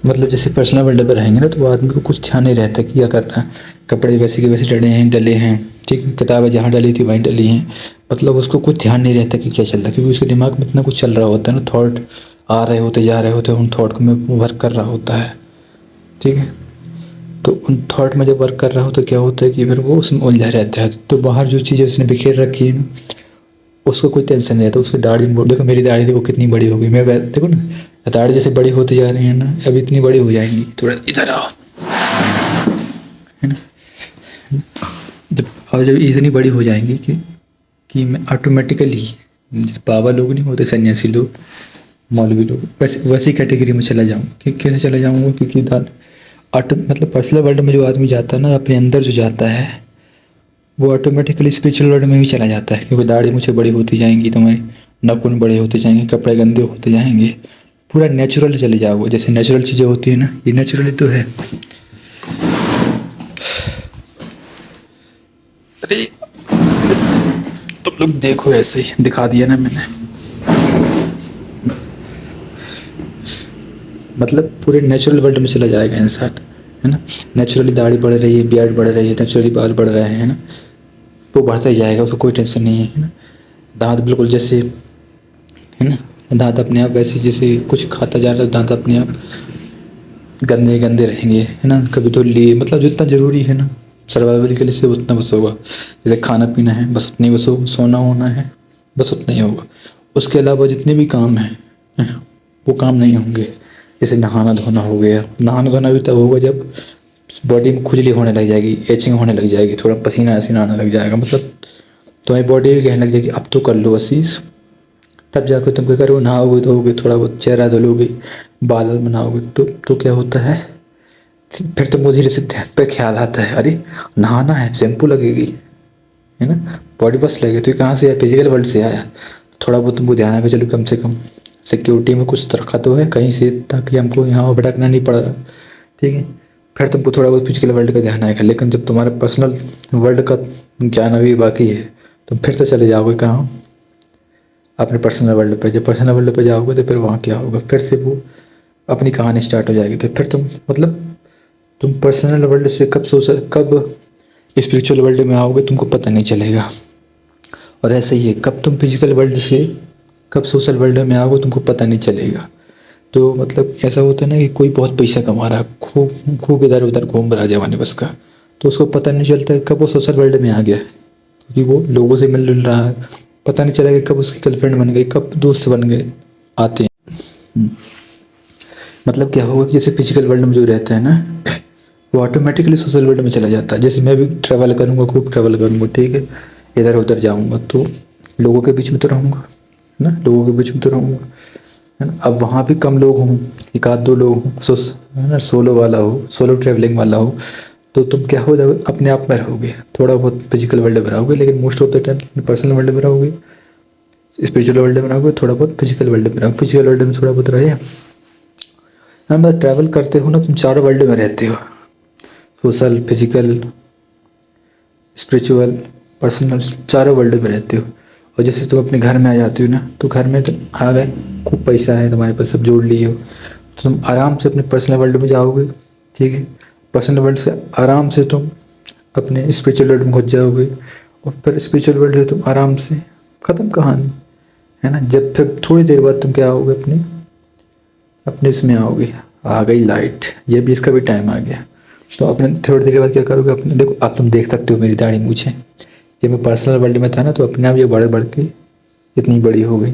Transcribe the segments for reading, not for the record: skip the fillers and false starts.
मतलब जैसे personal world पे रहेंगे ना, तो वो आदमी को कुछ ध्यान नहीं रहता कि क्या करना है। कपड़े वैसे के वैसे डले हैं, ठीक है, किताबें जहाँ डली थी वहीं डली हैं। मतलब उसको कुछ ध्यान नहीं रहता कि क्या चल रहा है, क्योंकि उसके दिमाग में इतना कुछ चल रहा होता है ना, थॉट आ रहे होते जा रहे होते हैं, उन थॉट को में वर्क कर रहा होता है, ठीक है। तो उन थॉट में जब वर्क कर रहा हो तो क्या होता है कि फिर वो उसमें उलझा रहता है। तो बाहर जो चीज़ें उसने बिखेर रखी है ना, उसको कोई टेंशन नहीं रहता। उसकी दाढ़ी, देखो मेरी दाढ़ी देखो कितनी बड़ी हो गई, मैं देखो ना, दाढ़ी जैसे बड़ी होती जा रही है ना, अब इतनी बड़ी हो जाएंगी। थोड़ा इधर आओ, है ना। जब और जब इतनी बड़ी हो जाएंगी कि मैं ऑटोमेटिकली, जैसे बाबा लोग नहीं होते, सन्यासी लोग, मौलवी लोग, वैसी कैटेगरी में चला जाऊँगा। कि कैसे चला जाऊँगा, क्योंकि मतलब पर्सनल वर्ल्ड में जो आदमी जाता है ना, अपने अंदर जो जाता है, वो ऑटोमेटिकली स्पिरिचुअल वर्ल्ड में भी चला जाता है। क्योंकि दाढ़ी मुझे बड़ी होती जाएंगी, तुम्हारी नाखून बड़े होते जाएंगे, कपड़े गंदे होते जाएंगे, पूरा नेचुरल चले जाओगे। जैसे नेचुरल चीज़ें होती है ना, ये नेचुरली तो है। अरे तुम लोग देखो, ऐसे ही दिखा दिया ना मैंने। मतलब पूरे नेचुरल वर्ल्ड में चला जाएगा इंसान, है ना। नेचुरली दाढ़ी बढ़ रही है, बियर्ड बढ़ रही है, नेचुरली बाल बढ़ रहे हैं ना, वो बढ़ता ही जाएगा, उसको कोई टेंशन नहीं है ना। दांत बिल्कुल जैसे, है ना, दांत अपने आप वैसे जैसे कुछ खाता जा रहा है, दांत अपने आप गंदे गंदे रहेंगे, है ना। कभी तो लिए, मतलब जितना ज़रूरी है ना सर्वाइवल के लिए, सिर्फ उतना बस होगा। जैसे खाना पीना है, बस उतना ही बस होगा। सोना होना है, बस उतना ही होगा। उसके अलावा जितने भी काम हैं वो काम नहीं होंगे। जैसे नहाना धोना हो गया, नहाना धोना भी तब होगा जब बॉडी में खुजली होने लग जाएगी, एचिंग होने लग जाएगी, थोड़ा पसीना वसीना आने लग जाएगा। मतलब तुम्हारी बॉडी भी कहने लग जाएगी अब तो कर लो असीस। तब जाकर तुम क्या करोगे, नहाओगे धोओगे, थोड़ा बहुत चेहरा धुलोगे, बाल बनाओगे, तो क्या होता है, फिर तुमको धीरे से ध्यान पे ख्याल आता है, अरे नहाना है, शैम्पू लगेगी, है ना, बॉडी वॉश लगेगा। तो ये कहाँ से आया, फिजिकल वर्ल्ड से आया। थोड़ा बहुत तुमको ध्यान आएगा, चलो कम से कम सिक्योरिटी में कुछ तो रखा तो है कहीं से, ताकि हमको यहाँ भटकना नहीं पड़ रहा, ठीक है। फिर तुमको थोड़ा बहुत फिजिकल वर्ल्ड का ध्यान आएगा। लेकिन जब तुम्हारा पर्सनल वर्ल्ड का ज्ञान अभी बाकी है, तुम फिर से चले जाओगे कहाँ, अपने पर्सनल वर्ल्ड पे। जब पर्सनल वर्ल्ड पे जाओगे तो फिर वहाँ क्या होगा, फिर से वो अपनी कहानी स्टार्ट हो जाएगी। तो फिर तुम मतलब तुम पर्सनल वर्ल्ड से कब स्पिरिचुअल वर्ल्ड में आओगे तुमको पता नहीं चलेगा। और ऐसे ही है, कब तुम फिजिकल वर्ल्ड से कब सोशल वर्ल्ड में आओगे तुमको पता नहीं चलेगा। तो मतलब ऐसा होता है ना कि कोई बहुत पैसा कमा रहा है, खूब खूब इधर उधर घूम रहा है जवानी बस का, तो उसको पता नहीं चलता है कब वो सोशल वर्ल्ड में आ गया, क्योंकि वो लोगों से मिल रहा है। पता नहीं चला कि कब उसकी गर्लफ्रेंड बन गई, कब दोस्त बन गए, आते हैं। मतलब क्या होगा कि जैसे फिजिकल वर्ल्ड में जो रहता है ना, वो ऑटोमेटिकली सोशल वर्ल्ड में चला जाता है। जैसे मैं भी ट्रैवल करूँगा, खूब ट्रैवल करूँगा, ठीक है, इधर उधर जाऊँगा, तो लोगों के बीच में तो रहूँगा, है ना, लोगों के बीच में तो रहूँगा, है ना। अब वहाँ भी कम लोग हों, एक आध दो लोग हों, है ना, सोलो वाला हो, सोलो ट्रैवलिंग वाला हो, तो तुम क्या हो जाओगे, अपने आप में रहोगे, थोड़ा बहुत फिजिकल वर्ल्ड में रहोगे, लेकिन most of the time personal world में रहोगे, स्पिरिचुअल वर्ल्ड में रहोगे, थोड़ा बहुत फिजिकल वर्ल्ड में रहोगे। फिजिकल वर्ल्ड में थोड़ा बहुत रहे, हाँ, मतलब ट्रैवल करते हो ना, तुम चारों वर्ल्ड में रहते हो, सोशल, फिजिकल, स्पिरिचुअल, पर्सनल, चारों वर्ल्ड में रहते हो। और जैसे तुम अपने घर में आ जाते हो ना, तो घर में तुम आ गए, खूब पैसा है तुम्हारे पास, सब जोड़ लिए हो, तो तुम आराम से अपने पर्सनल वर्ल्ड में जाओगे, ठीक है। पर्सनल वर्ल्ड से आराम से तुम अपने स्पिरिचुअल वर्ल्ड में घुस जाओगे, और फिर स्पिरिचुअल वर्ल्ड से तुम आराम से ख़त्म कहानी, है ना। जब फिर थोड़ी देर बाद तुम क्या आओगे, अपने अपने इसमें आओगे, आ गई लाइट, ये भी इसका भी टाइम आ गया। तो अपने थोड़ी देर बाद क्या करोगे, अपने देखो अब तुम देख सकते हो मेरी दाढ़ी मूछें, जब मैं पर्सनल वर्ल्ड में था ना, तो अपने आप ये बढ़ बढ़ के इतनी बड़ी हो गई।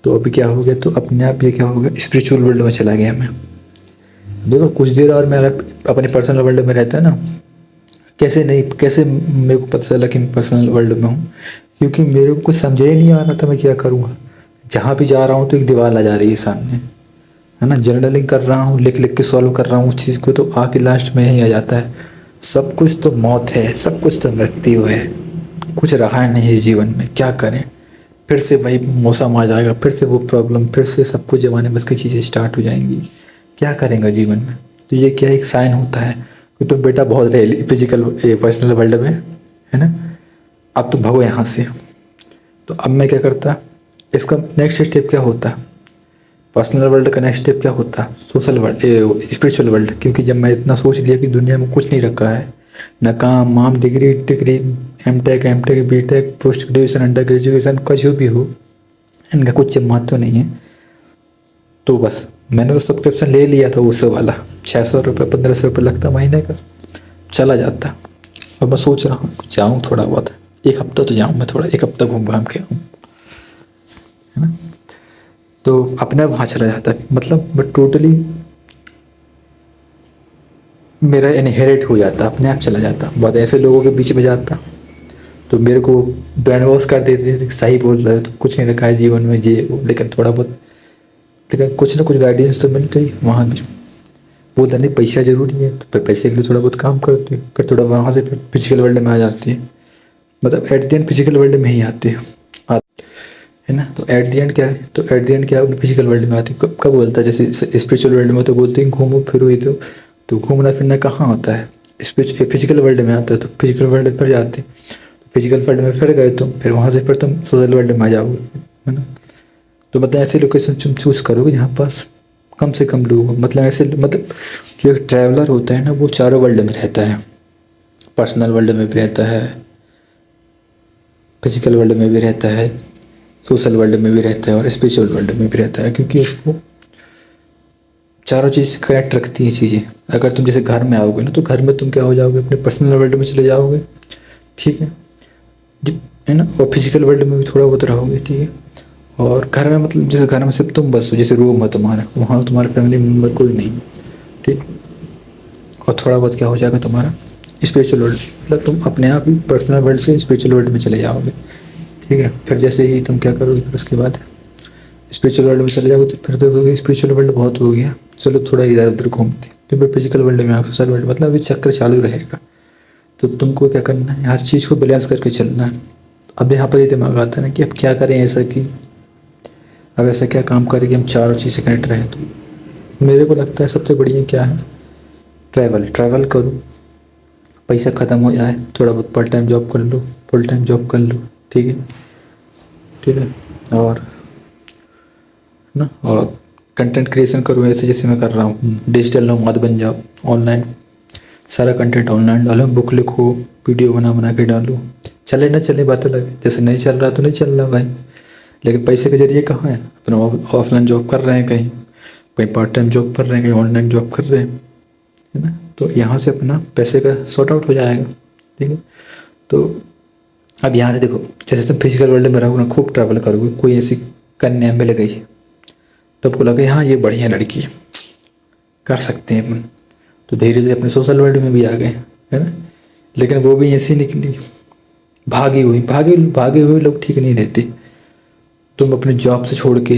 तो अभी क्या हो गया, तो अपने आप ये क्या हो गया, स्पिरिचुअल वर्ल्ड में चला गया मैं। देखो कुछ देर और मैं अपने पर्सनल वर्ल्ड में रहता है ना, कैसे नहीं, कैसे मेरे को पता चला कि मैं पर्सनल वर्ल्ड में हूँ, क्योंकि मेरे को कुछ समझ ही नहीं आ रहा था मैं क्या करूँगा। जहाँ भी जा रहा हूँ तो एक दीवार आ जा रही है सामने, है ना। जर्नलिंग कर रहा हूँ, लिख लिख के सॉल्व कर रहा हूँ उस चीज़ को, तो आके लास्ट में यही आ जाता है, सब कुछ तो मौत है, सब कुछ तो मृत्यु है, कुछ रहा नहीं है जीवन में, क्या करें। फिर से वही मौसम आ जाएगा, फिर से वो प्रॉब्लम, फिर से सब कुछ जमाने बस की चीज़ें स्टार्ट हो जाएंगी, क्या करेंगे जीवन में। तो ये क्या एक साइन होता है कि तुम बेटा बहुत रहे फिजिकल पर्सनल वर्ल्ड में, है ना, अब तुम भागो यहाँ से। तो अब मैं क्या करता, इसका नेक्स्ट स्टेप क्या होता, पर्सनल वर्ल्ड का नेक्स्ट स्टेप क्या होता है? Social world, spiritual world. क्योंकि जब मैं इतना सोच लिया कि दुनिया में कुछ नहीं रखा है, न काम वाम, degree degree, M tech B tech, post graduation, under graduation, कुछ भी हो, इनका कुछ महत्व नहीं है, तो बस मैंने तो सब्सक्रिप्शन ले लिया था उस वाला, 600 रुपये 1500 रुपये लगता महीने का, चला जाता। और मैं सोच रहा हूँ जाऊँ थोड़ा बहुत, एक हफ्ता तो जाऊँ मैं, थोड़ा एक हफ्ता घूम घाम के आऊँ, है ना। तो अपने आप वहाँ चला जाता है, मतलब मैं टोटली मेरा इनहेरिट हो जाता, अपने आप चला जाता। बहुत ऐसे लोगों के बीच में जाता तो मेरे को ब्रेन वॉश कर देते थे, सही बोल रहे हो तो कुछ नहीं रखा है जीवन में ये वो, लेकिन थोड़ा बहुत, लेकिन कुछ ना कुछ गाइडेंस तो मिलता ही वहाँ भी। बोलता नहीं पैसा ज़रूरी है, तो फिर पैसे के लिए थोड़ा बहुत काम करती है, फिर थोड़ा वहाँ से फिर फिजिकल वर्ल्ड में आ जाती है, मतलब at the end physical world में ही आती है, है ना। तो एट द एंड क्या है, तो एट द एंड क्या है, फिजिकल वर्ल्ड में आती है। कब बोलता है, जैसे स्पिरिचुअल वर्ल्ड में तो बोलते हैं घूमो फिरो ही, तो घूमना फिरना कहाँ होता है, फिजिकल वर्ल्ड में आता है। तो फिजिकल वर्ल्ड में फिर जाते हैं, फिजिकल वर्ल्ड में फिर गए तुम, फिर वहाँ से फिर तुम सोशल वर्ल्ड में आ जाओगे, है ना। तो मतलब ऐसे लोकेशन तुम चूज़ करोगे जहाँ पास कम से कम लोग हो, मतलब ऐसे, मतलब जो एक ट्रैवलर होता है ना, वो चारों वर्ल्ड में रहता है, पर्सनल वर्ल्ड में भी रहता है, फिजिकल वर्ल्ड में भी रहता है, सोशल वर्ल्ड में भी रहता है, और स्पिरिचुअल वर्ल्ड में भी रहता है, क्योंकि उसको चारों चीज़ से कनेक्ट रखती हैं चीज़ें। अगर तुम जैसे घर में आओगे ना, तो घर में तुम क्या हो जाओगे, अपने पर्सनल वर्ल्ड में चले जाओगे, ठीक है, है ना, और फिजिकल वर्ल्ड में भी थोड़ा बहुत रहोगे, ठीक है। और घर में मतलब जैसे घर में सिर्फ तुम बस हो, जैसे रूम है तुम्हारा, वहाँ तुम्हारे फैमिली मेम्बर कोई नहीं है, ठीक। और थोड़ा बहुत क्या हो जाएगा तुम्हारा स्पिरिचुअल वर्ल्ड, मतलब तुम अपने आप ही पर्सनल वर्ल्ड से स्पिरिचुअल वर्ल्ड में चले जाओगे, ठीक है। फिर जैसे ही तुम क्या करोगे, फिर उसके बाद स्पिरिचुअल वर्ल्ड में चले जाओगे, तो फिर देखोगे स्पिरिचुअल वर्ल्ड बहुत हो गया, चलो थोड़ा इधर उधर घूमते, तो फिर फिजिकल वर्ल्ड में आओ, सोशल वर्ल्ड, मतलब अभी चक्कर चालू रहेगा। तो तुमको क्या करना है, हर चीज़ को बैलेंस करके चलना है। अब यहाँ पर ये दिमाग आता है ना कि अब क्या करें ऐसा, कि अब ऐसा क्या काम करें कि हम चारों चीज़ें कनेक्ट रहें। तो मेरे को लगता है सबसे बढ़िया क्या है, ट्रैवल करो, पैसा ख़त्म हो जाए, थोड़ा बहुत पार्ट टाइम जॉब कर लो, फुल टाइम जॉब कर लो, ठीक है, ठीक है। और ना, और कंटेंट क्रिएशन करो ऐसे जैसे मैं कर रहा हूँ, डिजिटल नोमाद बन जाओ, ऑनलाइन सारा कंटेंट ऑनलाइन डालो, बुक लिखो, वीडियो बना बना के डालो, चले ना चले बात अलग है, जैसे नहीं चल रहा तो नहीं चल रहा भाई, लेकिन पैसे के जरिए कहाँ है, अपना ऑफलाइन जॉब कर रहे हैं, कहीं कहीं पार्ट टाइम जॉब कर रहे हैं, कहीं ऑनलाइन जॉब कर रहे हैं, है ना। तो यहाँ से अपना पैसे का सॉर्ट आउट हो जाएगा, ठीक है। तो अब यहाँ से देखो, जैसे तुम फिजिकल वर्ल्ड में रहोगे ना, खूब ट्रैवल करोगे, कोई ऐसी कन्या मिल गई तो आपको लगे हाँ ये बढ़िया लड़की है, कर सकते हैं अपन, तो धीरे धीरे अपने सोशल वर्ल्ड में भी आ गए, है ना। लेकिन वो भी ऐसी निकली, भागे हुए लोग ठीक नहीं रहते। तुम अपने जॉब से छोड़ के,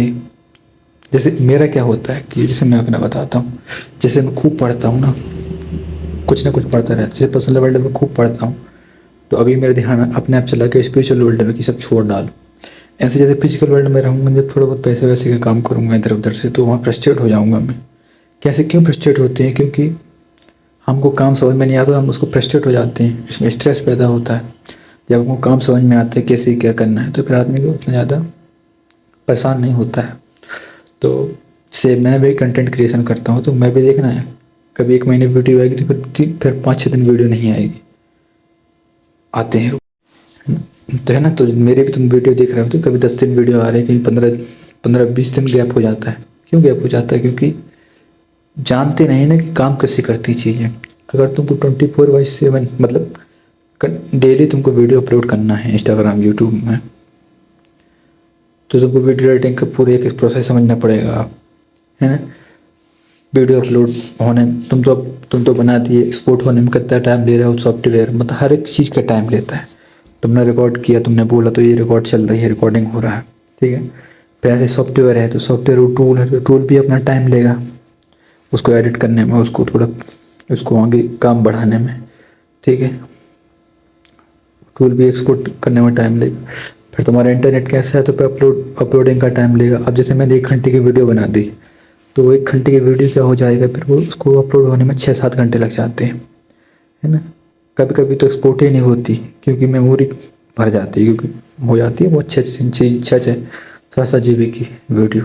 जैसे मेरा क्या होता है कि जैसे मैं अपना बताता हूँ, जैसे मैं खूब पढ़ता हूँ ना कुछ पढ़ता रहता, जैसे पर्सनल वर्ल्ड में खूब पढ़ता हूँ, तो अभी मेरा ध्यान अपने आप चला गया स्पिरिचुअल वर्ल्ड में कि सब छोड़ डालो। ऐसे जैसे फिजिकल वर्ल्ड में रहूँगा, जब थोड़ा बहुत पैसे वैसे का काम करूँगा इधर उधर से, तो वहाँ फ्रस्ट्रेट हो जाऊँगा मैं। कैसे क्यों फ्रस्ट्रेट होते हैं, क्योंकि हमको काम समझ में नहीं आता, हम उसको फ्रस्ट्रेट हो जाते हैं, इसमें स्ट्रेस पैदा होता है। जब हमको काम समझ में आता है कैसे क्या करना है, तो फिर आदमी को उतना ज़्यादा परेशान नहीं होता है। तो जैसे मैं भी कंटेंट क्रिएशन करता हूँ, तो मैं भी देखना है, कभी 1 महीने वीडियो आएगी तो फिर 5-6 दिन वीडियो नहीं आएगी, आते हैं, तो है ना। तो मेरे भी तुम वीडियो देख रहे हो, तो कभी 10 दिन वीडियो आ रहे हैं, कहीं 15-20 दिन गैप हो जाता है। क्यों गैप हो जाता है, क्योंकि जानते नहीं ना कि काम कैसे करती चीज़ें। अगर तुमको 24/7 मतलब डेली तुमको वीडियो अपलोड करना है इंस्टाग्राम यूट्यूब में, तो तुमको वीडियो एडिटिंग का पूरे एक प्रोसेस समझना पड़ेगा, है ना। वीडियो अपलोड होने तुम तो बना दिए, एक्सपोर्ट होने में कितना टाइम ले रहा हो, सॉफ्टवेयर मतलब हर एक चीज़ का टाइम लेता है। तुमने रिकॉर्ड किया, तुमने बोला तो ये रिकॉर्ड चल रही है, रिकॉर्डिंग हो रहा है, ठीक है। फिर ऐसे सॉफ्टवेयर है, तो सॉफ्टवेयर वो टूल है, तो टूल भी अपना टाइम लेगा उसको एडिट करने में, उसको थोड़ा उसको आगे काम बढ़ाने में, ठीक है। टूल भी एक्सपोर्ट करने में टाइम लेगा। फिर तुम्हारा इंटरनेट कैसा है, तो अपलोडिंग का टाइम लेगा। अब जैसे मैंने 1 घंटे की वीडियो बना दी, तो 1 घंटे की वीडियो क्या हो जाएगा, फिर वो उसको अपलोड होने में 6-7 घंटे लग जाते हैं, है ना। कभी कभी तो एक्सपोर्ट ही नहीं होती, क्योंकि मेमोरी भर जाती है, क्योंकि हो जाती है वो 6-6 7-7 GB की वीडियो,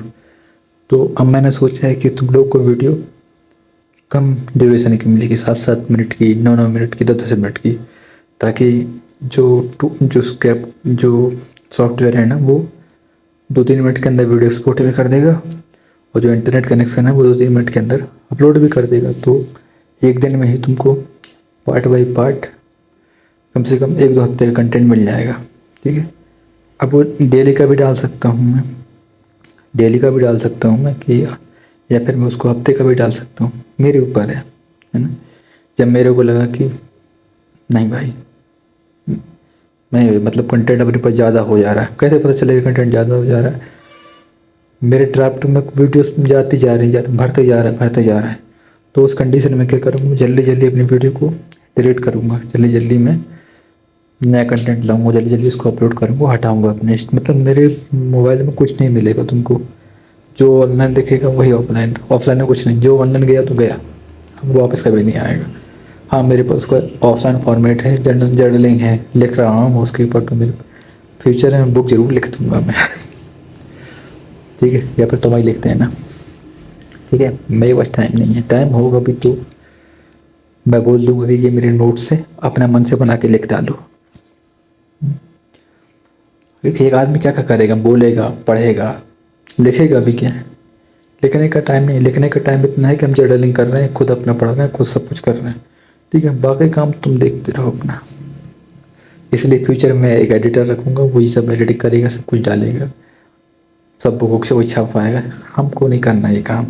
तो अब मैंने सोचा है कि तुम लोग को वीडियो कम ड्यूरेशन की मिलेगी, 7-7 मिनट की, 9-9 मिनट की, 10-10 मिनट की, ताकि जो स्क्रैप जो सॉफ्टवेयर है ना वो 2-3 मिनट के अंदर वीडियो एक्सपोर्ट भी कर देगा, और जो इंटरनेट कनेक्शन है वो 2-3 मिनट के अंदर अपलोड भी कर देगा। तो एक दिन में ही तुमको पार्ट बाई पार्ट कम से कम 1-2 हफ्ते का कंटेंट मिल जाएगा। ठीक है। अब वो डेली का भी डाल सकता हूँ मैं, कि या फिर मैं उसको हफ्ते का भी डाल सकता हूँ, मेरे ऊपर है ना। जब मेरे को लगा कि नहीं भाई, मैं मतलब कंटेंट अपने पास ज़्यादा हो जा रहा है, कैसे पता चलेगा कंटेंट ज़्यादा हो जा रहा है? मेरे ड्राफ्ट में वीडियोस जाती जा रही है, भरते जा रहा है। तो उस कंडीशन में क्या करूँगा, जल्दी जल्दी अपनी वीडियो को डिलीट करूँगा, जल्दी जल्दी मैं नया कंटेंट लाऊंगा, जल्दी जल्दी इसको अपलोड करूँगा, हटाऊँगा अपने। मतलब मेरे मोबाइल में कुछ नहीं मिलेगा तुमको, जो ऑनलाइन दिखेगा वही ऑफलाइन, ऑफलाइन में कुछ नहीं। जो ऑनलाइन गया तो गया, अब वापस कभी नहीं आएगा। हाँ, मेरे पास उसका ऑफलाइन फॉर्मेट है, जर्नलिंग है, लिख रहा हूँ उसके ऊपर, तो मेरे फ्यूचर में बुक जरूर लिख दूँगा मैं। ठीक है, या फिर तुम्हारी लिखते हैं ना। ठीक है, मेरे पास टाइम नहीं है, टाइम होगा भी तो मैं बोल दूँगा कि ये मेरे नोट्स से अपना मन से बना के लिख डालो। क्योंकि एक आदमी क्या क्या करेगा, बोलेगा, पढ़ेगा, लिखेगा भी क्या? लिखने का टाइम नहीं, लिखने का टाइम इतना है कि हम जर्नलिंग कर रहे हैं, खुद अपना पढ़ रहे हैं, खुद सब कुछ कर रहे हैं। ठीक है, बाकी काम तुम देखते रहो अपना। इसलिए फ्यूचर में एक एडिटर रखूँगा, वही सब एडिटिंग करेगा, सब कुछ डालेगा, सब बुक से वही छापाएगा। हमको नहीं करना ये काम।